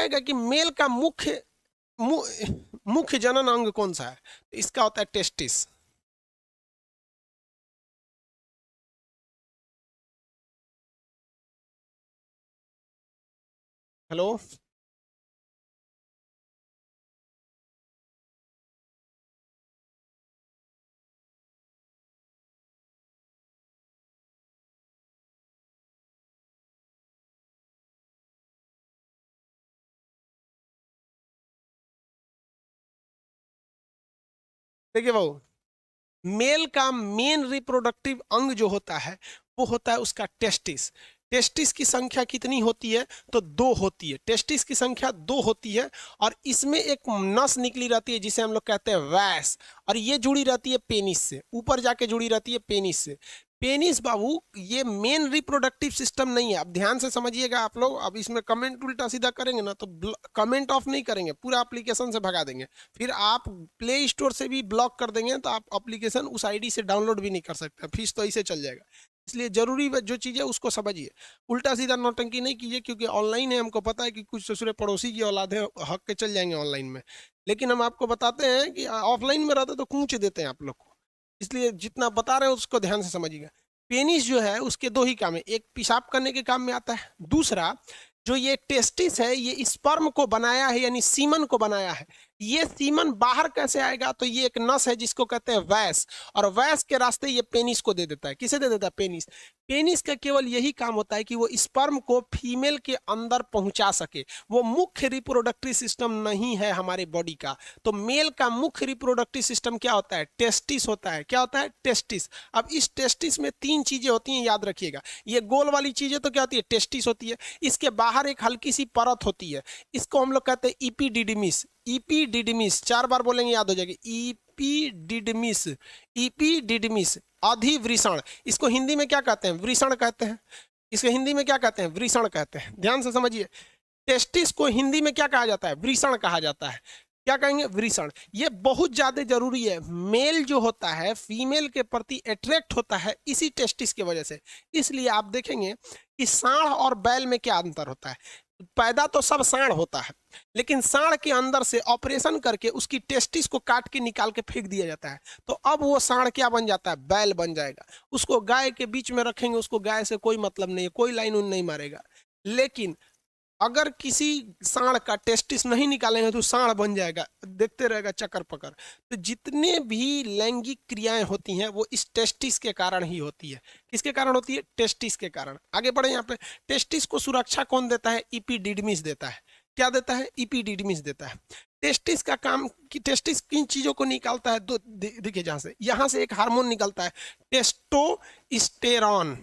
बताएगा कि मेल का मुख्य जनन अंग कौन सा है। इसका होता है टेस्टिस। हेलो, देखिए भाऊ, मेल का मेन रिप्रोडक्टिव अंग जो होता है वो होता है उसका टेस्टिस। टेस्टिस की संख्या कितनी होती है, तो 2 होती है। टेस्टिस की संख्या 2 होती है और इसमें एक नस निकली रहती है जिसे हम लोग कहते हैं वैस, और ये जुड़ी रहती है पेनिस से, ऊपर जाके जुड़ी रहती है पेनिस से। पेनिस बाबू ये मेन रिप्रोडक्टिव सिस्टम नहीं है। अब ध्यान से समझिएगा आप लोग, अब इसमें कमेंट उल्टा सीधा करेंगे ना तो कमेंट ऑफ नहीं करेंगे, पूरा एप्लीकेशन से भगा देंगे। फिर आप प्ले स्टोर से भी ब्लॉक कर देंगे तो आप एप्लीकेशन उस आईडी से डाउनलोड भी नहीं कर सकते, फीस तो ऐसे चल जाएगा। इसलिए जरूरी जो चीज़ है उसको समझिए, उल्टा सीधा नौटंकी नहीं कीजिए, क्योंकि ऑनलाइन है, हमको पता है कि कुछ ससुरे पड़ोसी की औलाद है, हक के चल जाएंगे ऑनलाइन में। लेकिन हम आपको बताते हैं कि ऑफलाइन में रहते तो कूच देते हैं आप लोग को, इसलिए जितना बता रहे हो उसको ध्यान से समझिएगा। पेनिस जो है उसके 2 ही काम है, एक पेशाब करने के काम में आता है, दूसरा जो ये टेस्टिस है ये स्पर्म को बनाया है, यानी सीमन को बनाया है। ये सीमन बाहर कैसे आएगा, तो ये एक नस है जिसको कहते हैं वैस, और वैस के रास्ते ये पेनिस को दे देता है। किसे दे देता है, पेनिस। पेनिस का केवल यही काम होता है कि वो स्पर्म को फीमेल के अंदर पहुंचा सके, वो मुख्य रिप्रोडक्टिव सिस्टम नहीं है हमारे बॉडी का। तो मेल का मुख्य रिप्रोडक्टिव सिस्टम क्या होता है, टेस्टिस होता है। क्या होता है, टेस्टिस। अब इस टेस्टिस में 3 चीजें होती हैं, याद रखिएगा। ये गोल वाली चीजें तो क्या होती है, टेस्टिस होती है। इसके बाहर एक हल्की सी परत होती है, इसको हम लोग कहते हैं इपीडिडमिस। इपीडिडमिस 4 बार बोलेंगे याद हो जाएगी, इपीडिडमिस। इपीडिडमिस अधिवृषण, इसको हिंदी में क्या कहते हैं, वृषण कहते हैं। इसको हिंदी में क्या कहते हैं, वृषण कहते हैं। ध्यान से समझिए, टेस्टिस को हिंदी में क्या कहा जाता है, वृषण कहा जाता है। क्या कहेंगे, वृषण। ये बहुत ज्यादा जरूरी है। मेल जो होता है फीमेल के प्रति अट्रैक्ट होता है इसी टेस्टिस की वजह से। इसलिए आप देखेंगे कि सांड और बैल में क्या अंतर होता है। पैदा तो सब सांड होता है, लेकिन सांड के अंदर से ऑपरेशन करके उसकी टेस्टिस को काट के निकाल के फेंक दिया जाता है। तो अब वो सांड क्या बन जाता है, बैल बन जाएगा। उसको गाय के बीच में रखेंगे, उसको गाय से कोई मतलब नहीं है, कोई लाइन उन नहीं मारेगा। लेकिन अगर किसी सांड का टेस्टिस नहीं निकालेंगे तो सांड बन जाएगा, देखते रहेगा चक्कर पकड़। तो जितने भी लैंगिक क्रियाएं होती हैं वो इस टेस्टिस के कारण ही होती है। किसके कारण होती है, टेस्टिस के कारण। आगे बढ़े, यहाँ पे टेस्टिस को सुरक्षा कौन देता है, इपीडिडमिस देता है। क्या देता है, इपीडिडमिस देता है। टेस्टिस का काम कि टेस्टिस किन चीजों को निकालता है, तो देखिए जहां से, यहां से एक हार्मोन निकलता है, टेस्टोस्टेरॉन।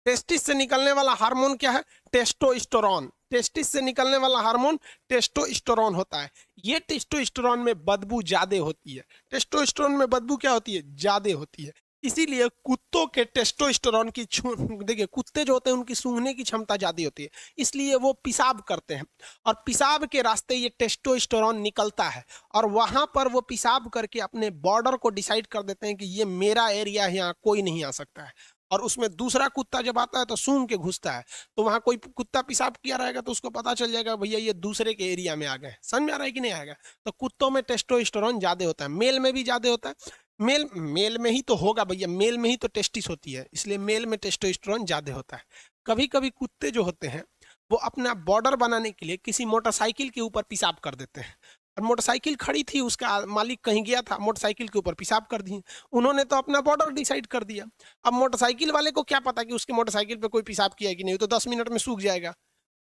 टेस्टिस से निकलने वाला हार्मोन क्या है, टेस्टोस्टेरोन। टेस्टिस से निकलने वाला हार्मोन टेस्टोस्टेरोन होता है। ये टेस्टोस्टेरोन में बदबू ज्यादा होती है। टेस्टोस्टेरोन में बदबू क्या होती है, ज्यादा होती है। इसीलिए कुत्तों के टेस्टोस्टेरोन की देखिए, कुत्ते जो होते हैं उनकी सूंघने की क्षमता ज्यादा होती है, इसलिए वो पेशाब करते हैं, और पेशाब के रास्ते ये टेस्टोस्टेरोन निकलता है, और वहां पर वो पेशाब करके अपने बॉर्डर को डिसाइड कर देते हैं कि ये मेरा एरिया है, यहाँ कोई नहीं आ सकता है। और उसमें दूसरा कुत्ता जब आता है तो सूंघ के घुसता है, तो वहां कोई कुत्ता पेशाब किया रहेगा तो उसको पता चल जाएगा भैया ये दूसरे के एरिया में आ गए। समझ में आ रहा है कि नहीं आएगा। तो कुत्तों में टेस्टोस्टेरोन ज्यादा होता है, मेल में भी ज्यादा होता है। मेल में ही तो होगा भैया, मेल में ही तो टेस्टिस होती है, इसलिए मेल में टेस्टोस्टेरोन ज्यादा होता है। कभी कभी कुत्ते जो होते हैं वो अपना बॉर्डर बनाने के लिए किसी मोटरसाइकिल के ऊपर पेशाब कर देते हैं, और मोटरसाइकिल खड़ी थी, उसका मालिक कहीं गया था, मोटरसाइकिल के ऊपर पेशाब कर दिए। उन्होंने तो अपना बॉर्डर डिसाइड कर दिया। अब मोटरसाइकिल वाले को क्या पता कि उसके मोटरसाइकिल पे कोई पेशाब किया है कि नहीं, तो 10 मिनट में सूख जाएगा।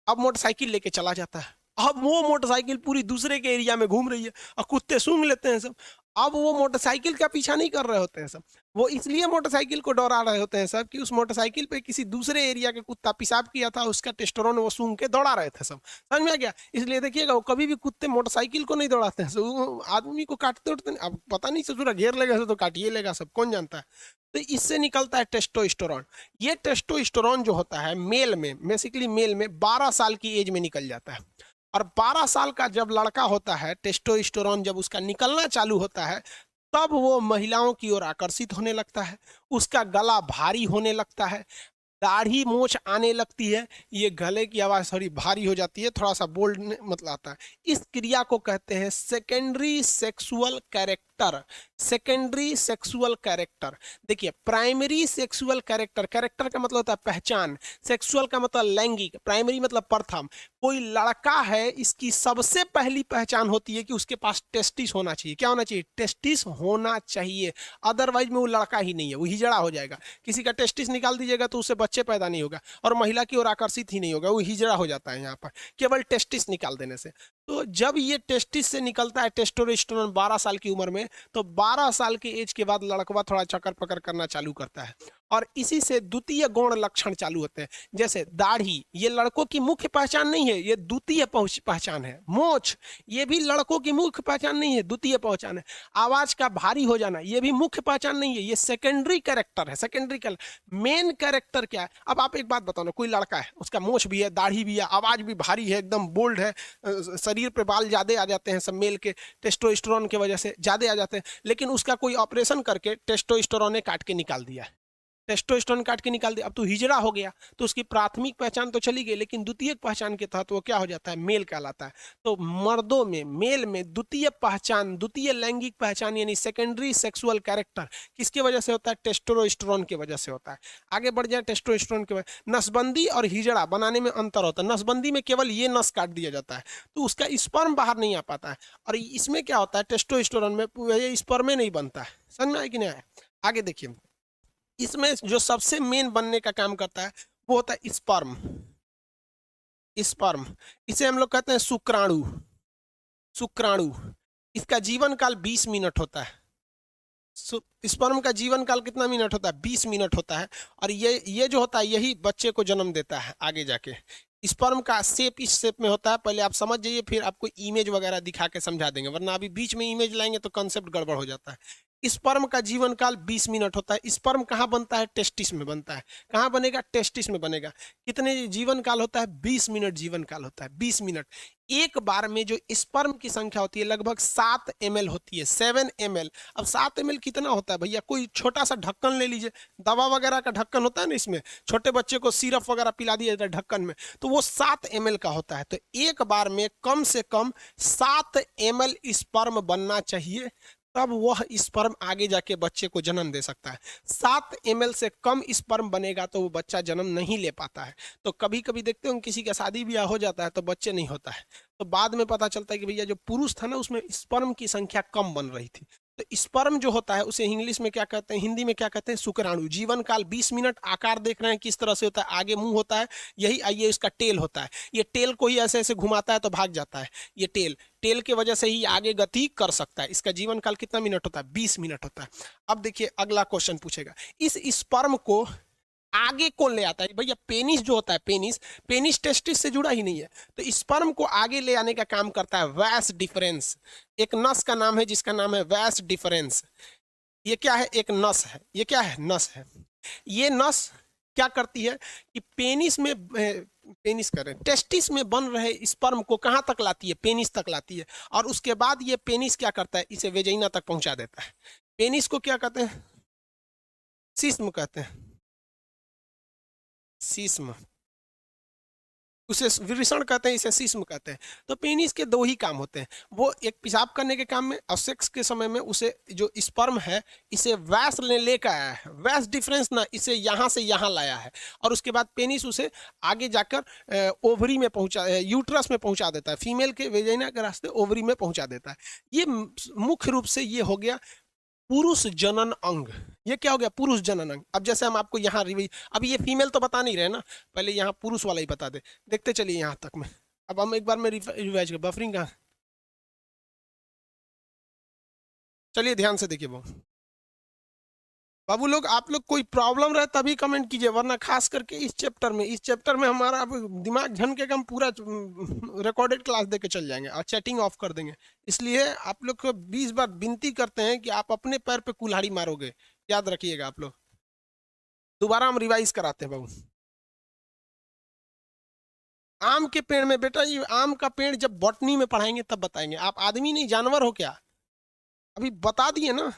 अब मोटरसाइकिल लेके चला जाता है, अब वो मोटरसाइकिल पूरी दूसरे के एरिया में घूम रही है और कुत्ते सूंघ लेते हैं सब। अब वो मोटरसाइकिल का पीछा नहीं कर रहे होते हैं सब, वो इसलिए मोटरसाइकिल को दौड़ा रहे होते हैं सब कि उस मोटरसाइकिल पे किसी दूसरे एरिया के कुत्ता पेशाब किया था, उसका टेस्टोस्टेरोन वो सूंघ के दौड़ा रहे थे सब। समझ में आ गया। इसलिए देखिएगा वो कभी भी कुत्ते मोटरसाइकिल को नहीं दौड़ाते हैं, वो आदमी को काटते उठते नहीं। अब पता नहीं ससुरा घेर लेगा तो काटिए लेगा सब, कौन जानता है। तो इससे निकलता है टेस्टोस्टेरोन। ये टेस्टोस्टेरोन जो होता है मेल में, बेसिकली मेल में 12 साल की एज में निकल जाता है। और 12 साल का जब लड़का होता है, टेस्टोस्टेरोन जब उसका निकलना चालू होता है, तब वो महिलाओं की ओर आकर्षित होने लगता है, उसका गला भारी होने लगता है, दाढ़ी मूंछ आने लगती है, ये गले की आवाज थोड़ी भारी हो जाती है, थोड़ा सा बोल्ड मतलब आता है। इस क्रिया को कहते हैं secondary sexual character. Secondary sexual character. देखिए, प्राइमरी सेक्सुअल कैरेक्टर, कैरेक्टर का मतलब होता है पहचान, सेक्सुअल का मतलब लैंगिक, प्राइमरी मतलब प्रथम। कोई लड़का है, इसकी सबसे पहली पहचान होती है कि उसके पास टेस्टिस होना चाहिए। क्या होना चाहिए? टेस्टिस होना चाहिए, अदरवाइज में वो लड़का ही नहीं है, वो हिजड़ा हो जाएगा। किसी का टेस्टिस निकाल दीजिएगा तो उससे बच्चे पैदा नहीं होगा, और महिला की ओर आकर्षित ही नहीं होगा, वो हिजड़ा हो जाता है यहाँ पर केवल टेस्टिस निकाल देने से। तो जब ये टेस्टिस से निकलता है टेस्टोस्टेरोन 12 साल की उम्र में, तो 12 साल के एज के बाद लड़कवा थोड़ा चक्कर पकड़ करना चालू करता है, और इसी से द्वितीय गौण लक्षण चालू होते हैं। जैसे दाढ़ी, ये लड़कों की मुख्य पहचान नहीं है, ये द्वितीय पहचान है। मोछ, ये भी लड़कों की मुख्य पहचान नहीं है, द्वितीय पहचान है। आवाज का भारी हो जाना, ये भी मुख्य पहचान नहीं है, ये सेकेंडरी कैरेक्टर है। सेकेंडरी कैरेक्टर, मेन कैरेक्टर क्या है? अब आप एक बात बताओ ना, कोई लड़का है, उसका मोछ भी है, दाढ़ी भी है, आवाज भी भारी है, एकदम बोल्ड है, शरीर पे बाल ज्यादा आ जाते हैं, सब मेल के टेस्टोस्टेरोन की वजह से ज्यादा आ जाते हैं, लेकिन उसका कोई ऑपरेशन करके टेस्टोस्टेरोन ने काट के निकाल दिया है, टेस्टोस्टेरोन काट के निकाल दिया, अब तो हिजड़ा हो गया, तो उसकी प्राथमिक पहचान तो चली गई, लेकिन द्वितीय पहचान के तहत वो क्या हो जाता है? मेल कहलाता है। तो मर्दों में, मेल में द्वितीय पहचान, द्वितीय लैंगिक पहचान यानी सेकेंडरी सेक्सुअल कैरेक्टर किसकी वजह से होता है? टेस्टोस्टेरोन की वजह से होता है। आगे बढ़ जाए, टेस्टोस्टेरोन की वजह, नसबंदी और हिजड़ा बनाने में अंतर होता है। नसबंदी में केवल ये नस काट दिया जाता है, तो उसका स्पर्म बाहर नहीं आ पाता है, और इसमें क्या होता है? टेस्टोस्टेरोन में ये स्पर्म नहीं बनता है। समझ में आया कि नहीं आया? आगे देखिए, इसमें जो सबसे मेन बनने का काम करता है वो होता है स्पर्म। स्पर्म, इसे हम लोग कहते हैं शुक्राणु। शुक्राणु, इसका जीवन काल 20 मिनट होता है। स्पर्म का जीवन काल कितना मिनट होता है? 20 मिनट होता है, और ये जो होता है यही बच्चे को जन्म देता है आगे जाके। स्पर्म का शेप इस शेप में होता है, पहले आप समझ जाइए, फिर आपको इमेज वगैरह दिखा के समझा देंगे, वरना अभी बीच में इमेज लाएंगे तो कंसेप्ट गड़बड़ हो जाता है। स्पर्म का जीवन काल 20 मिनट होता है। स्पर्म कहाँ बनता है? टेस्टिस में बनता है। कहाँ बनेगा? टेस्टिस में बनेगा। कितने जीवन काल होता है? 20 मिनट जीवन काल होता है, 20 मिनट। एक बार में जो स्पर्म की संख्या होती है लगभग 7 ml होती है, 7 ml। अब 7 ml कितना होता है भैया? कोई छोटा सा ढक्कन ले लीजिए, दवा वगैरह का ढक्कन होता है ना, इसमें छोटे बच्चे को सिरप वगैरह पिला दिया जाता है ढक्कन में, तो वो 7 ml का होता है। तो एक बार में कम से कम 7 ml स्पर्म बनना चाहिए, तब वह स्पर्म आगे जाके बच्चे को जन्म दे सकता है। 7 ml से कम स्पर्म बनेगा तो वो बच्चा जन्म नहीं ले पाता है। तो कभी कभी देखते हो किसी का शादी ब्याह हो जाता है तो बच्चे नहीं होता है, तो बाद में पता चलता है कि भैया जो पुरुष था ना उसमें स्पर्म की संख्या कम बन रही थी। तो स्पर्म जो होता है उसे इंग्लिश में क्या कहते हैं, हिंदी में क्या कहते हैं? शुक्राणु। जीवन काल 20 मिनट। आकार देख रहे हैं किस तरह से होता है, आगे मुंह होता है, यही आइए इसका टेल होता है, ये टेल को ही ऐसे ऐसे घुमाता है तो भाग जाता है। ये टेल, टेल की वजह से ही आगे गति कर सकता है। इसका जीवन काल कितना मिनट होता है? 20 मिनट होता है। अब देखिए अगला क्वेश्चन पूछेगा, इस स्पर्म को आगे कौन ले आता है? भैया पेनिस जो होता है, पेनिस, पेनिस टेस्टिस से जुड़ा ही नहीं है, तो स्पर्म को आगे ले आने का काम करता है वैस डिफरेंस। एक नस का नाम है जिसका नाम है वैस डिफरेंस। ये क्या है? एक नस है। ये क्या है? नस है। ये नस क्या करती है कि पेनिस में, पेनिस कर रहे हैं, टेस्टिस में बन रहे स्पर्म को कहां तक लाती है? पेनिस तक लाती है, और उसके बाद ये पेनिस क्या करता है? इसे वेजाइना तक पहुंचा देता है। पेनिस को क्या कहते हैं? सिस्म कहते हैं, सिस्म। उसे वृषण कहते हैं, इसे सिस्म कहते हैं। तो पेनिस के दो ही काम होते हैं, वो एक पेशाब करने के काम में, और सेक्स के समय में उसे जो स्पर्म है इसे वैस लेकर आया है, वैस डिफरेंस ना, इसे यहाँ से यहाँ लाया है, और उसके बाद पेनिस उसे आगे जाकर ओवरी में पहुंचा, यूट्रस में पहुंचा देता है, फीमेल के वेजाइना के रास्ते ओवरी में पहुंचा देता है। ये मुख्य रूप से ये हो गया पुरुष जनन अंग। ये क्या हो गया? पुरुष जनन अंग। अब जैसे हम आपको यहाँ अभी ये फीमेल तो बता नहीं रहे ना, पहले यहाँ पुरुष वाला ही बता दे, देखते चलिए यहाँ तक में। अब हम एक बार में रिवाइज कर, बफरिंग कहाँ, चलिए ध्यान से देखिए बाबू लोग, आप लोग कोई प्रॉब्लम रहे तभी कमेंट कीजिए, वरना खास करके इस चैप्टर में हमारा दिमाग झनकेगा, हम पूरा रिकॉर्डेड क्लास देके चल जाएंगे और चैटिंग ऑफ कर देंगे। इसलिए आप लोग को 20 बार विनती करते हैं कि आप अपने पैर पे कुल्हाड़ी मारोगे, याद रखिएगा आप लोग। दोबारा हम रिवाइज कराते हैं बाबू। आम के पेड़ में बेटा, ये आम का पेड़ जब बॉटनी में पढ़ाएंगे तब बताएंगे, आप आदमी नहीं जानवर हो क्या? अभी बता दिए ना।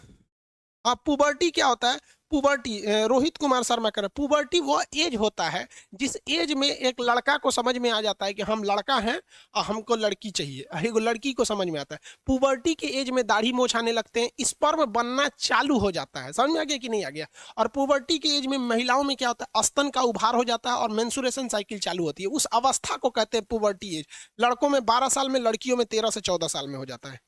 अब पुबर्टी क्या होता है? पुबर्टी, रोहित कुमार शर्मा कह रहे हैं, पुबर्टी वो एज होता है जिस एज में एक लड़का को समझ में आ जाता है कि हम लड़का हैं और हमको लड़की चाहिए, एक लड़की को समझ में आता है। पुबर्टी के एज में दाढ़ी मोछ आने लगते हैं, स्पर्म बनना चालू हो जाता है। समझ में आ गया कि नहीं आ गया? और पुबर्टी के एज में महिलाओं में क्या होता है? स्तन का उभार हो जाता है और मेंसुरेशन साइकिल चालू होती है। उस अवस्था को कहते हैं पुबर्टी एज। लड़कों में 12 साल में, लड़कियों में 13 से 14 साल में हो जाता है।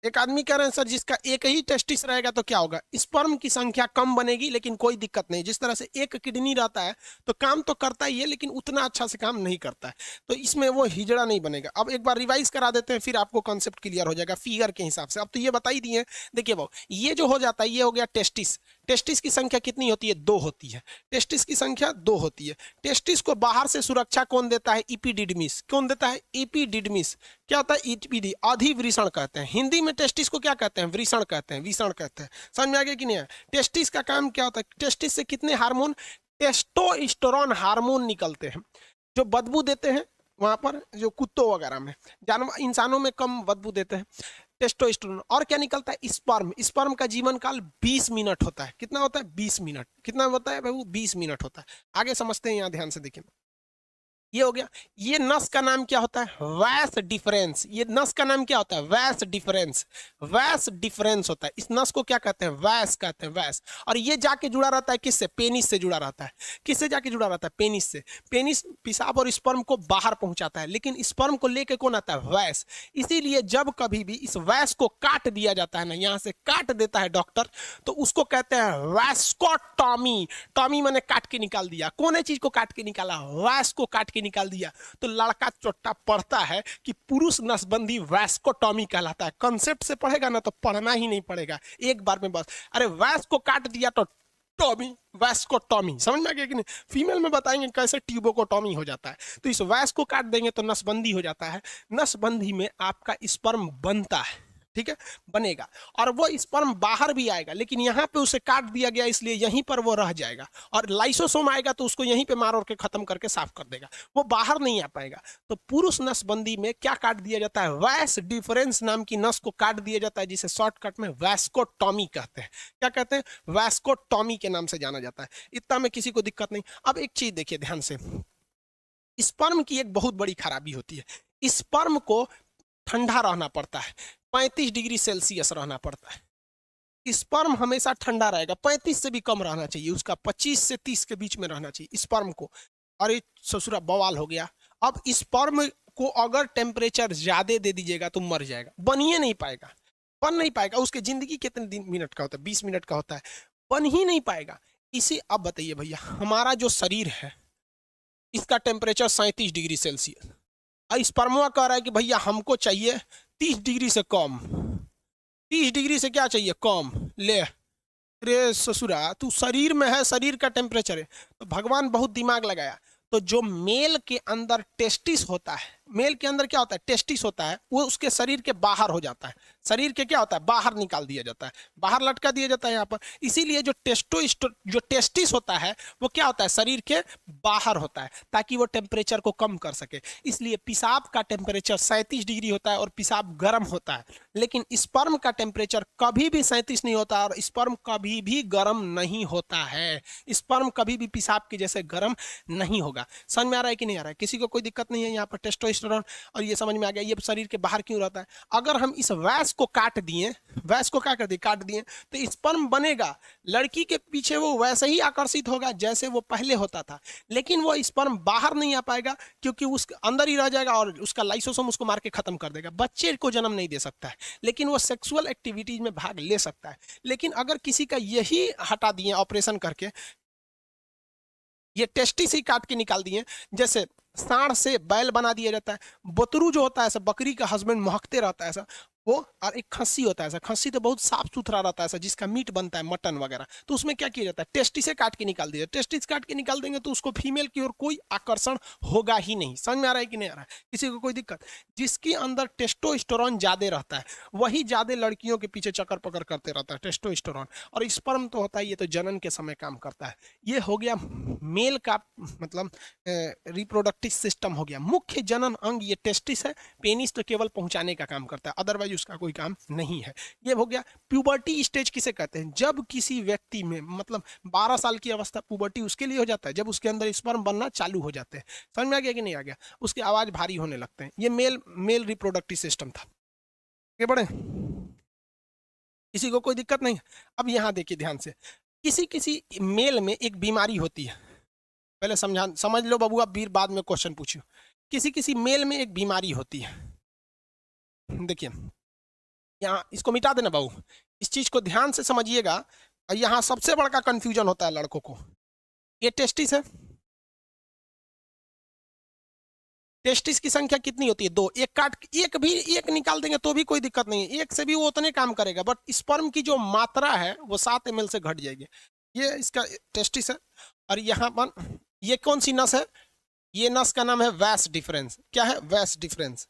एक आदमी कह रहे हैं सर जिसका एक ही टेस्टिस रहेगा तो क्या होगा? स्पर्म की संख्या कम बनेगी लेकिन कोई दिक्कत नहीं। जिस तरह से एक किडनी रहता है तो काम तो करता ही है लेकिन उतना अच्छा से काम नहीं करता है, तो इसमें वो हिजड़ा नहीं बनेगा। अब एक बार रिवाइज करा देते हैं, फिर आपको कॉन्सेप्ट क्लियर हो जाएगा फिगर के हिसाब से। अब तो ये बता ही दिए। देखिए वो ये जो हो जाता है ये हो गया टेस्टिस। टेस्टिस की संख्या कितनी होती है? 2 होती है। टेस्टिस की संख्या 2 होती है। टेस्टिस को बाहर से सुरक्षा कौन देता है? इपिडिडमिस। कौन देता है? इपिडिडमिस। क्या होता है? ईपीडी, अधिवृषण कहते हैं। हिंदी में टेस्टिस को क्या कहते हैं? वृषण कहते हैं, विषण कहते हैं। समझ में आ गया कि नहीं? टेस्टिस का काम क्या होता है? टेस्टिस से कितने हार्मोन? टेस्टोस्टेरोन हार्मोन निकलते हैं जो बदबू देते हैं। वहां पर जो कुत्तों वगैरह में, जानवर, इंसानों में कम बदबू देते हैं टेस्टोस्टेरोन। और क्या निकलता है? स्पर्म। स्पर्म का जीवन काल 20 मिनट होता है। कितना होता है? 20 मिनट। कितना होता है भाई? 20 मिनट होता है। आगे समझते हैं, यहाँ ध्यान से देखिए। ये हो गया। ये नस का नाम क्या होता है? वैस डिफरेंस। ये नस का नाम क्या होता है? वैस डिफरेंस। वैस डिफरेंस होता है। इस नस को क्या कहते हैं? वैस कहते हैं, वैस। और ये जाके जुड़ा रहता है किससे? पेनिस से जुड़ा रहता है। किससे जाके जुड़ा रहता है? पेनिस से। पेनिस पेशाब और स्पर्म को बाहर पहुंचाता है, लेकिन स्पर्म को लेके कौन आता है? वैस। इसीलिए जब कभी भी इस वैस को काट दिया जाता है ना, यहां से काट देता है डॉक्टर, तो उसको कहते हैं वैस्कोटॉमी। टॉमी मैंने काट के निकाल दिया। कौन है चीज को काट के निकाला? वैस को काट निकाल दिया। तो लड़का चोट्टा पढ़ता है कि पुरुष नसबंदी वैस्कोटॉमी कहलाता है। कंसेप्ट से पढ़ेगा ना तो पढ़ना ही नहीं पड़ेगा, एक बार में बस। अरे वैस को काट दिया तो टॉमी, वैस्कोटॉमी। समझ में आ गया कि नहीं? फीमेल में बताएंगे कैसे ट्यूबोकोटॉमी हो जाता है। तो इस वैस को काट देंगे तो नसबंदी हो जाता है। नसबंदी में आपका स्पर्म बनता है, ठीक है, बनेगा। और वो स्पर्म बाहर भी आएगा, लेकिन यहाँ पे उसे काट दिया गया इसलिए यहीं पर वो रह जाएगा। और लाइसोसोम आएगा तो उसको यहीं पे मार और के खत्म करके साफ कर देगा, वो बाहर नहीं आ पाएगा। तो पुरुष नसबंदी में क्या काट दिया जाता है? वैस डिफरेंस नाम की नस को काट दिया जाता है, जिसे शॉर्टकट में वैस्कोटॉमी कहते हैं। क्या कहते हैं? वैस्कोटॉमी के नाम से जाना जाता है। इतना में किसी को दिक्कत नहीं। अब एक चीज देखिए ध्यान से, स्पर्म की एक बहुत बड़ी खराबी होती है। स्पर्म को ठंडा रहना पड़ता है, 35 डिग्री सेल्सियस रहना पड़ता है। स्पर्म हमेशा ठंडा रहेगा, 35 से भी कम रहना चाहिए उसका, 25 से 30 के बीच में रहना चाहिए स्पर्म को। और ये ससुरा बवाल हो गया। अब स्पर्म को अगर टेम्परेचर ज्यादा दे दीजिएगा तो मर जाएगा, बन ही नहीं पाएगा। बन नहीं पाएगा। उसके जिंदगी कितने दिन मिनट का होता है? 20 मिनट का होता है। बन ही नहीं पाएगा। इसे अब बताइए भैया, हमारा जो शरीर है इसका टेम्परेचर 37 डिग्री सेल्सियस। स्पर्मवा कह रहा है कि भैया हमको चाहिए 30 डिग्री से कम। 30 डिग्री से क्या चाहिए? कम। ले रे ससुरा, तू शरीर में है, शरीर का टेम्परेचर है। तो भगवान बहुत दिमाग लगाया। तो जो मेल के अंदर टेस्टिस होता है, मेल के अंदर क्या होता है? टेस्टिस होता है, वो उसके शरीर के बाहर हो जाता है। शरीर के क्या होता है? बाहर निकाल दिया जाता है, बाहर लटका दिया जाता है यहाँ पर। इसीलिए जो जो टेस्टिस होता है वो क्या होता है? शरीर के बाहर होता है, ताकि वो टेम्परेचर को कम कर सके। इसलिए पेशाब का टेम्परेचर 37 डिग्री होता है और पेशाब गर्म होता है। लेकिन स्पर्म का टेम्परेचर कभी भी 37 नहीं होता और स्पर्म कभी भी गर्म नहीं होता है। स्पर्म कभी भी पेशाब के जैसे गर्म नहीं होगा। समझ में आ रहा है कि नहीं आ रहा है? किसी को कोई दिक्कत नहीं है यहाँ पर? टेस्टोस्टेरोन और ये समझ में आ गया, ये शरीर के बाहर क्यों रहता है। अगर हम इस वैस को काट दिए, वैस को क्या कर दिए? काट दिए, तो स्पर्म बनेगा। लड़की के पीछे वो वैसे ही आकर्षित होगा जैसे वो पहले होता था, लेकिन वो स्पर्म बाहर नहीं आ पाएगा क्योंकि उसके अंदर ही रह जाएगा और उसका लाइसोसोम उसको मार के खत्म कर देगा। बच्चे को जन्म नहीं दे सकता है, लेकिन वो सेक्सुअल एक्टिविटीज में भाग ले सकता है। लेकिन अगर किसी का यही हटा दिए ऑपरेशन करके, ये टेस्टिस ही काट के निकाल दिए, जैसे सांड से बैल बना दिया जाता है, बतरू जो होता है ऐसा बकरी का हस्बैंड महकते रहता है ऐसा वो, और एक खस्सी होता है ऐसा, खस्सी तो बहुत साफ सुथरा रहता है ऐसा, जिसका मीट बनता है मटन वगैरह, तो उसमें क्या किया जाता है? टेस्टिस काट के निकाल दिया। टेस्टिस काट के निकाल देंगे तो उसको फीमेल की ओर कोई आकर्षण होगा ही नहीं। समझ में आ रहा है कि नहीं आ रहा है? किसी को कोई दिक्कत? जिसके अंदर टेस्टोस्टेरोन ज्यादा रहता है वही ज्यादा लड़कियों के पीछे चक्कर पकड़ करते रहता है, टेस्टोस्टेरोन। और स्पर्म तो होता है, ये तो जनन के समय काम करता है। ये हो गया मेल का मतलब रिप्रोडक्टिव सिस्टम हो गया। मुख्य जनन अंग ये टेस्टिस है, पेनिस तो केवल पहुंचाने का काम करता है, अदरवाइज उसका कोई काम नहीं है। ये हो गया प्यूबर्टी स्टेज। किसे कहते हैं? जब किसी व्यक्ति में मतलब 12 साल की अवस्था पुबर्टी उसके लिए हो जाता है जब उसके अंदर स्पर्म बनना चालू हो जाते हैं। समझ में आ गया कि नहीं आ गया? उसकी आवाज भारी होने लगते हैं। ये मेल रिप्रोडक्टिव सिस्टम था। आगे बढ़े, किसी को कोई दिक्कत नहीं? अब यहाँ देखिए ध्यान से, किसी किसी मेल में एक बीमारी होती है। पहले समझ लो बाबू, आप बीर बाद में क्वेश्चन पूछियो। किसी किसी मेल में एक बीमारी होती है। देखिए यहाँ इसको मिटा देना बाबू, इस चीज को ध्यान से समझिएगा। और यहाँ सबसे बड़ा कंफ्यूजन होता है लड़कों को। ये टेस्टिस है, टेस्टिस की संख्या कितनी होती है? 2। एक निकाल देंगे तो भी कोई दिक्कत नहीं है, एक से भी वो उतने काम करेगा, बट स्पर्म की जो मात्रा है वो 7 ml से घट जाएगी। ये इसका टेस्टिस है। और यहाँ पर ये कौन सी नस है? ये नस का नाम है वैस डिफरेंस। क्या है? वैस डिफरेंस,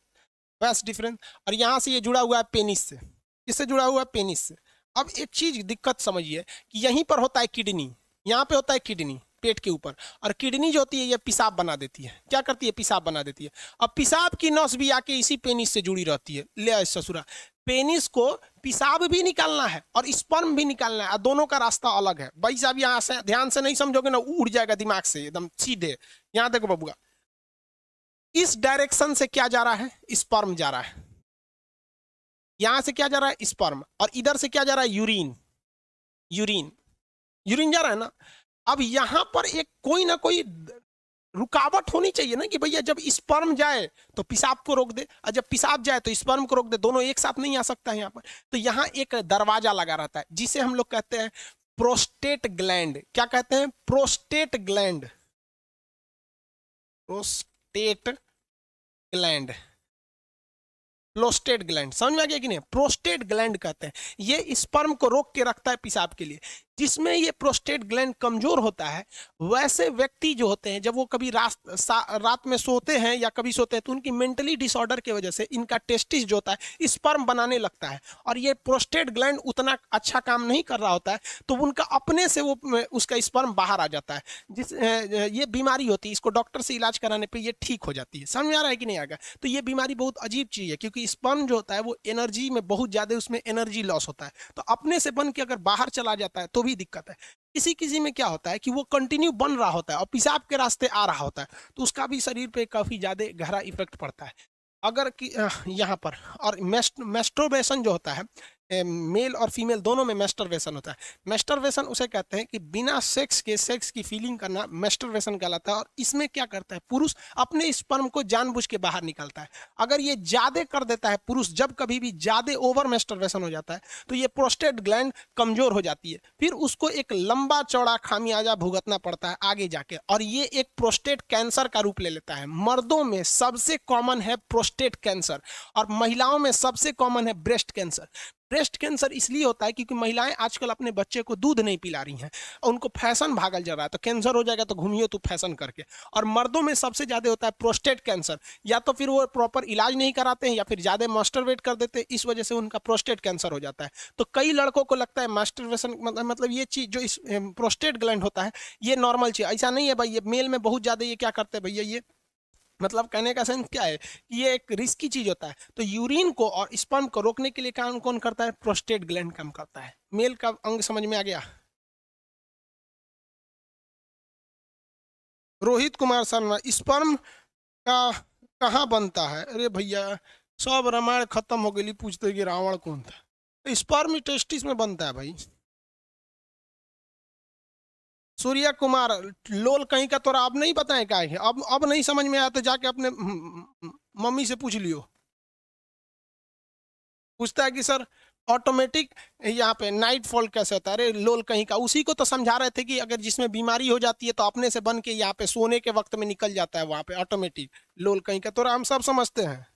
वैस डिफरेंस। और यहाँ से ये जुड़ा हुआ है पेनिस से। किससे जुड़ा हुआ है? पेनिस से। अब एक चीज दिक्कत समझिए कि यहीं पर होता है किडनी, यहाँ पे होता है किडनी पेट के ऊपर, और किडनी जो होती है ये पेशाब बना देती है। क्या करती है? पेशाब बना देती है। अब पेशाब की नस भी आके इसी पेनिस से जुड़ी रहती है। ले ससुरा, पेनिस को पेशाब भी निकालना है और स्पर्म भी निकालना है, दोनों का रास्ता अलग है। भाई साहब यहाँ से ध्यान से नहीं समझोगे ना, उड़ जाएगा दिमाग से एकदम सीधे। यहाँ देखो बबुआ, इस डायरेक्शन से क्या जा रहा है? स्पर्म जा रहा है। यहां से क्या जा रहा है? स्पर्म। और इधर से क्या जा रहा है? यूरिन। यूरिन, यूरिन जा रहा है ना। अब यहां पर एक कोई ना कोई रुकावट होनी चाहिए ना, कि भैया जब स्पर्म जाए तो पेशाब को रोक दे, और जब पेशाब जाए तो स्पर्म को रोक दे। दोनों एक साथ नहीं आ सकता है यहाँ पर। तो यहाँ एक दरवाजा लगा रहता है जिसे हम लोग कहते हैं प्रोस्टेट ग्लैंड। क्या कहते हैं? Prostate gland. Prostate gland, prostate gland. समझ में आ गया कि नहीं? प्रोस्टेट ग्लैंड कहते हैं, ये स्पर्म को रोक के रखता है पेशाब के लिए। जिसमें ये प्रोस्टेट ग्लैंड कमजोर होता है, वैसे व्यक्ति जो होते हैं जब वो कभी रात में सोते हैं या कभी सोते हैं तो उनकी मेंटली डिसऑर्डर की वजह से इनका टेस्टिस जो होता है स्पर्म बनाने लगता है, और ये प्रोस्टेट ग्लैंड उतना अच्छा काम नहीं कर रहा होता है, तो उनका अपने से वो उसका स्पर्म बाहर आ जाता है। ये बीमारी होती है, इसको डॉक्टर से इलाज कराने पर ये ठीक हो जाती है। समझ में आ रहा है कि नहीं आएगा? तो ये बीमारी बहुत अजीब चीज है, क्योंकि स्पर्म जो होता है वो एनर्जी में बहुत ज्यादा, उसमें एनर्जी लॉस होता है। तो अपने से बन के अगर बाहर चला जाता है तो भी दिक्कत है। किसी किसी में क्या होता है कि वो कंटिन्यू बन रहा होता है और पेशाब के रास्ते आ रहा होता है, तो उसका भी शरीर पे काफी ज्यादा गहरा इफेक्ट पड़ता है। अगर कि यहाँ पर और मेस्टरबेशन जो होता है, मेल और फीमेल दोनों में मेस्टरबेशन होता है। मेस्टरबेशन उसे कहते हैं कि बिना सेक्स के सेक्स की फीलिंग करना मेस्टरबेशन कहलाता है। और इसमें क्या करता है? पुरुष अपने स्पर्म को जानबूझ के बाहर निकालता है। अगर ये ज्यादा कर देता है पुरुष, जब कभी भी ज्यादा ओवर मेस्टरबेशन हो जाता है तो ये प्रोस्टेट ग्लैंड कमजोर हो जाती है, फिर उसको एक लंबा चौड़ा खामियाजा भुगतना पड़ता है आगे जाके, और ये एक प्रोस्टेट कैंसर का रूप ले लेता है। मर्दों में सबसे कॉमन है प्रोस्टेट कैंसर, और महिलाओं में सबसे कॉमन है ब्रेस्ट कैंसर। ब्रेस्ट कैंसर इसलिए होता है क्योंकि महिलाएं आजकल अपने बच्चे को दूध नहीं पिला रही हैं, उनको फैशन भागल जा रहा है, तो कैंसर हो जाएगा तो घूमियो तू फैशन करके। और मर्दों में सबसे ज्यादा होता है प्रोस्टेट कैंसर, या तो फिर वो प्रॉपर इलाज नहीं कराते हैं या फिर ज्यादा मास्टरबेट कर देते हैं, इस वजह से उनका प्रोस्टेट कैंसर हो जाता है। तो कई लड़कों को लगता है मास्टरबेशन मतलब ये चीज जो इस प्रोस्टेट ग्लैंड होता है ये नॉर्मल चीज, ऐसा नहीं है भाई। ये मेल में बहुत ज्यादा ये क्या करते हैं भैया, ये मतलब कहने का सेंस क्या है कि ये एक रिस्की चीज होता है। तो यूरिन को और स्पर्म को रोकने के लिए काम कौन करता है? प्रोस्टेट ग्लैंड काम करता है। मेल का अंग समझ में आ गया? रोहित कुमार शर्मा, स्पर्म का कहाँ बनता है? अरे भैया सब रामायण खत्म हो गई, पूछते कि रावण कौन था। स्पर्म टेस्टिस में बनता है भाई। सूर्या कुमार, लोल कहीं का तोरा अब नहीं पता है क्या है? अब नहीं समझ में आया तो जाके अपने मम्मी से पूछ लियो। पूछता है कि सर ऑटोमेटिक यहाँ पे नाइट फॉल कैसे होता है? अरे लोल कहीं का, उसी को तो समझा रहे थे कि अगर जिसमें बीमारी हो जाती है तो अपने से बन के यहाँ पे सोने के वक्त में निकल जाता है वहां पे ऑटोमेटिक। लोल कहीं का तोरा हम सब समझते हैं।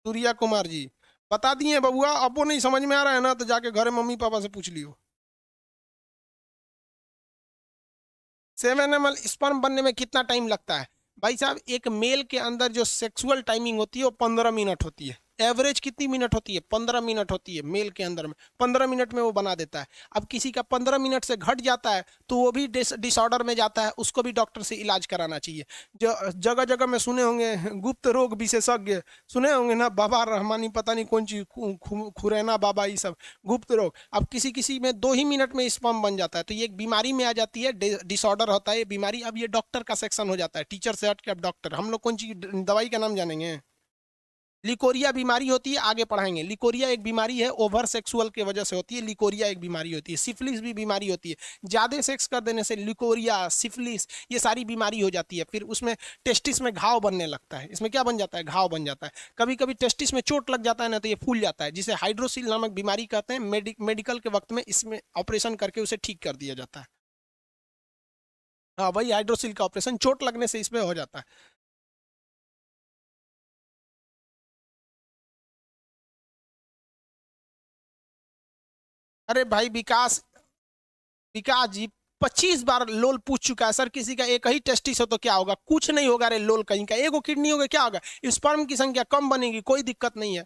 सूर्या कुमार जी बता दिए बबुआ, अब वो नहीं समझ में आ रहा है ना तो जाके घर मम्मी पापा से पूछ लियो। 7 ml स्पर्म बनने में कितना टाइम लगता है? भाई साहब एक मेल के अंदर जो सेक्सुअल टाइमिंग होती है वो 15 मिनट होती है। एवरेज कितनी मिनट होती है? 15 मिनट होती है मेल के अंदर में, 15 मिनट में वो बना देता है। अब किसी का 15 मिनट से घट जाता है तो वो भी डिसऑर्डर में जाता है, उसको भी डॉक्टर से इलाज कराना चाहिए। जो जगह जगह में सुने होंगे गुप्त रोग विशेषज्ञ, सुने होंगे ना, बाबा रहमानी पता नहीं कौन चीज, खुरैना बाबा, ये सब गुप्त रोग। अब किसी किसी में 2 ही मिनट में स्पर्म बन जाता है, तो ये एक बीमारी में आ जाती है, डिसऑर्डर होता है ये बीमारी। अब ये डॉक्टर का सेक्शन हो जाता है, टीचर से हट के अब डॉक्टर। हम लोग कौन चीज दवाई का नाम जानेंगे? लिकोरिया बीमारी होती है, आगे पढ़ाएंगे। लिकोरिया एक बीमारी है, ओवर सेक्सुअल की वजह से होती है, लिकोरिया एक बीमारी होती है। सिफिलिस भी बीमारी होती है, ज्यादा सेक्स कर देने से लिकोरिया, सिफिलिस, ये सारी बीमारी हो जाती है। फिर उसमें टेस्टिस में घाव बनने लगता है। इसमें क्या बन जाता है? घाव बन जाता है। कभी कभी टेस्टिस में चोट लग जाता है ना, तो ये फूल जाता है, जिसे हाइड्रोसिल नामक बीमारी कहते हैं। मेडिकल के वक्त में इसमें ऑपरेशन करके उसे ठीक कर दिया जाता है। हाँ, वही हाइड्रोसिल का ऑपरेशन, चोट लगने से इसमें हो जाता है। अरे भाई विकास, विकास जी 25 बार लोल पूछ चुका है सर। किसी का एक ही टेस्टिस हो तो क्या होगा? कुछ नहीं होगा रे लोल, कहीं का एगो किडनी होगा क्या होगा? स्पर्म की संख्या कम बनेगी, कोई दिक्कत नहीं है।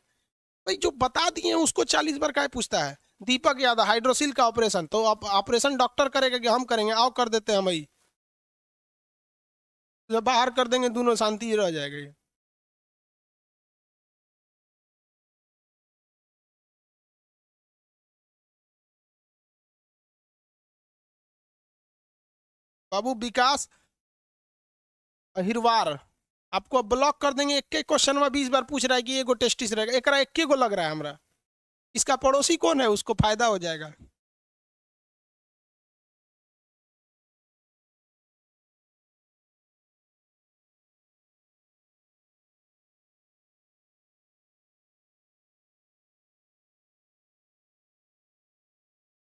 भाई जो बता दिए हैं उसको 40 बार क्या पूछता है? दीपक यादव, हाइड्रोसिल का ऑपरेशन तो आप ऑपरेशन डॉक्टर करेगा कि हम करेंगे? आओ कर देते हैं भाई, जब बाहर कर देंगे दोनों शांति रह जाएगा ये। बाबू विकास अहिरवार, आपको ब्लॉक कर देंगे। एक एक क्वेश्चन में 20 बार पूछ रहा है कि एगो टेस्टिस रहेगा, एक एक गो लग रहा है हमरा। इसका पड़ोसी कौन है, उसको फायदा हो जाएगा।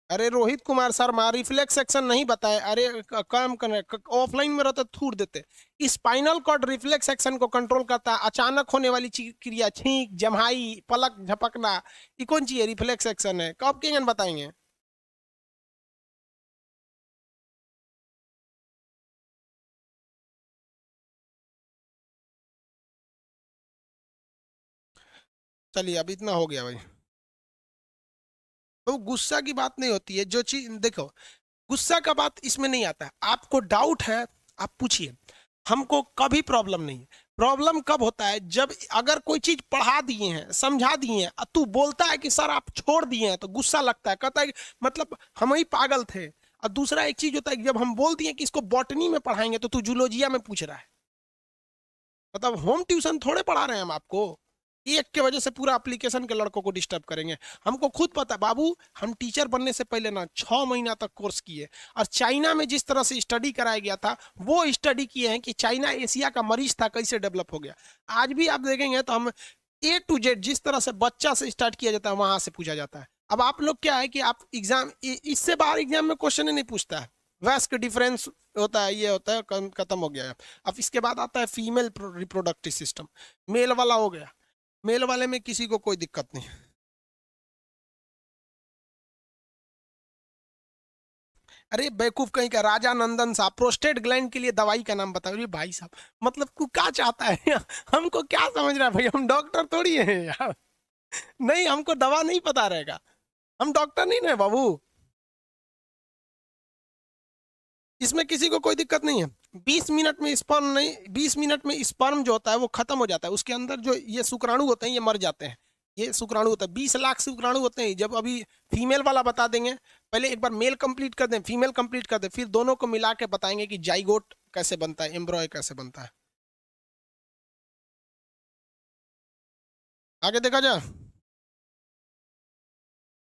अरे रोहित कुमार शर्मा, रिफ्लेक्स एक्शन नहीं बताए। अरे काम करने ऑफलाइन में रहते थूर देते। स्पाइनल कॉर्ड रिफ्लेक्स एक्शन को कंट्रोल करता है। अचानक होने वाली क्रिया, छींक, जम्हाई, पलक झपकना, ये कौन सी है? रिफ्लेक्स एक्शन है। कब के बताएंगे? चलिए अब इतना हो गया भाई। तो गुस्सा की बात नहीं होती है, जो चीज देखो, गुस्सा का बात इसमें नहीं आता है। आपको डाउट है, आप पूछिए, हमको कभी प्रॉब्लम नहीं है। प्रॉब्लम कब होता है? जब अगर कोई चीज पढ़ा दिए हैं, समझा दिए हैं, तू बोलता है कि सर आप छोड़ दिए हैं, तो गुस्सा लगता है, कहता है कि मतलब हम ही पागल थे। और दूसरा एक चीज होता है कि जब हम बोल दिए कि इसको बॉटनी में पढ़ाएंगे, तो तू जूलॉजिया में पूछ रहा है। मतलब होम ट्यूशन थोड़े पढ़ा रहे हैं हम आपको। एक के वजह से पूरा एप्लीकेशन के लड़कों को डिस्टर्ब करेंगे। हमको खुद पता है बाबू, हम टीचर बनने से पहले ना 6 महीना तक कोर्स किए, और चाइना में जिस तरह से स्टडी कराया गया था, वो स्टडी किए हैं कि चाइना एशिया का मरीज था, कैसे डेवलप हो गया। आज भी आप देखेंगे तो हम A to Z जिस तरह से बच्चा से स्टार्ट किया जाता है, वहां से पूछा जाता है। अब आप लोग क्या है कि आप एग्जाम, इससे बाहर एग्जाम में क्वेश्चन ही नहीं पूछता है। वैस्क डिफरेंस होता है, ये होता है, खत्म हो गया है। अब इसके बाद आता है फीमेल रिप्रोडक्टिव सिस्टम। मेल वाला हो गया, मेल वाले में किसी को कोई दिक्कत नहीं। अरे बेवकूफ कहीं का, राजा नंदन साहब प्रोस्टेट ग्लैंड के लिए दवाई का नाम बताओ। अरे भाई साहब, मतलब तू क्या चाहता है? हमको क्या समझ रहा है भाई? हम डॉक्टर थोड़ी है यार। नहीं, हमको दवा नहीं पता रहेगा, हम डॉक्टर नहीं ना बाबू। इसमें किसी को कोई दिक्कत नहीं है। 20 मिनट में स्पर्म नहीं, 20 मिनट में स्पर्म जो होता है वो खत्म हो जाता है। उसके अंदर जो ये शुक्राणु होते हैं ये मर जाते हैं। ये शुक्राणु होता है, 20 लाख शुक्राणु होते हैं। जब अभी फीमेल वाला बता देंगे, पहले एक बार मेल कंप्लीट कर दें, फीमेल कंप्लीट कर दें, फिर दोनों को मिला के बताएंगे कि जाइगोट कैसे बनता है, एम्ब्रॉय कैसे बनता है। आगे देखा जाए,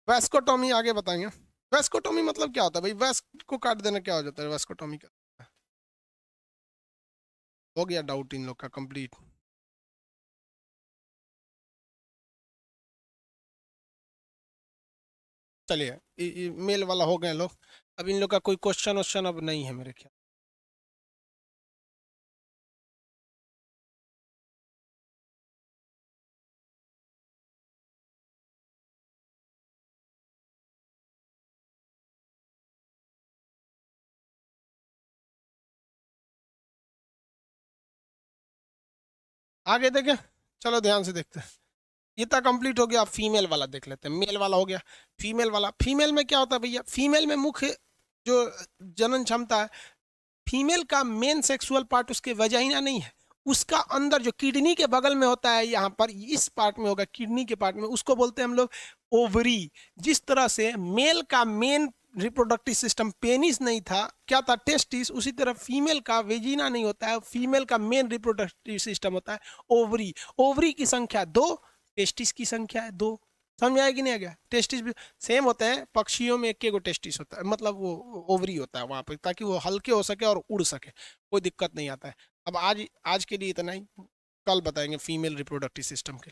वेस्कोटॉमी आगे बताएंगे। वेस्कोटॉमी मतलब क्या होता है भाई? वेस्क को काट देना क्या हो जाता है वेस्कोटॉमी का? हो गया डाउट इन लोग का कंप्लीट। चलिए मेल वाला हो गए लोग। अब इन लोग का कोई क्वेश्चन वोश्चन अब नहीं है मेरे ख्याल। आगे देखें, चलो ध्यान से देखते हैं। ये तो कंप्लीट हो गया। आप फीमेल वाला देख लेते हैं। मेल वाला हो गया। फीमेल वाला, फीमेल में क्या होता है भैया? फीमेल में मुख्य जो जनन क्षमता है, फीमेल का मेन सेक्सुअल पार्ट उसके वजाइना नहीं है, उसका अंदर जो किडनी के बगल में होता है, यहाँ पर इस पार्ट में होगा, किडनी के पार्ट में, उसको बोलते हैं हम लोग ओवरी। जिस तरह से मेल का मेन रिप्रोडक्टिव सिस्टम पेनिस नहीं था, क्या था? टेस्टिस। उसी तरह फीमेल का वेजिना नहीं होता है, फीमेल का मेन रिप्रोडक्टिव सिस्टम होता है ओवरी। ओवरी की संख्या 2, टेस्टिस की संख्या है 2। समझ में आया कि नहीं आ गया? टेस्टिस भी सेम होते हैं, पक्षियों में एक टेस्टिस होता है, मतलब वो ओवरी होता है वहां पर, ताकि वो हल्के हो सके और उड़ सके, कोई दिक्कत नहीं आता है। अब आज आज के लिए इतना ही, कल बताएंगे फीमेल रिप्रोडक्टिव सिस्टम के।